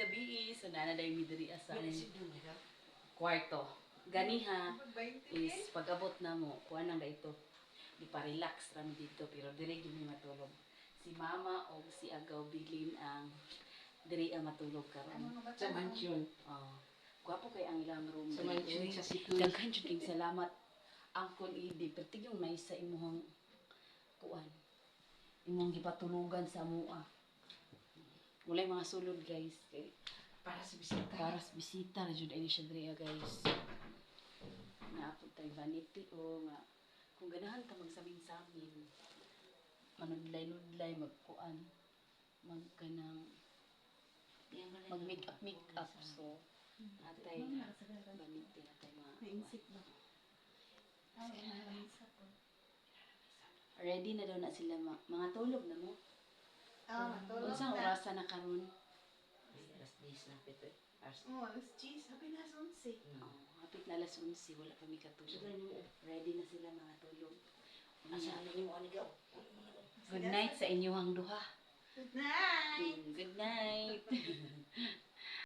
gabi. So, nanaday mi diri sa kwarto. Ganiha is pag-abot na mo, kuha nang ito. Di pa relax rami dito, pero diri gyud matulog. Si mama o si Agaw bilin ang diri ang matulog karon. Sa mansyon. Oh. Gwapo kay ang ilang room. Sa mansyon sa Situy. Daghan jud kay salamat. Angkol idi, perti yung may sa imuhang kuan. Imong gipatulugan sa mua. Walay mga sulod guys. Para sa bisita. Para sa bisita na jud ay siya diri guys. Naapod tayo vanity o nga kung ganahan ka magsamin-samin manudlay-nudlay magkuan magkanang mag-make up so atay vanity atay mga Naisip na. ready na daw na sila mga tulog na mo. Tulog Unsang na. orasa na karon? Alas 10 na pito. Alas 10. Sabi na alas 11. Hapit na alas 11, wala pa mi katulog. Ready na sila mga tulog. Asa ano ni mo anigaw? Good night sa inyong duha. Good night! Good night.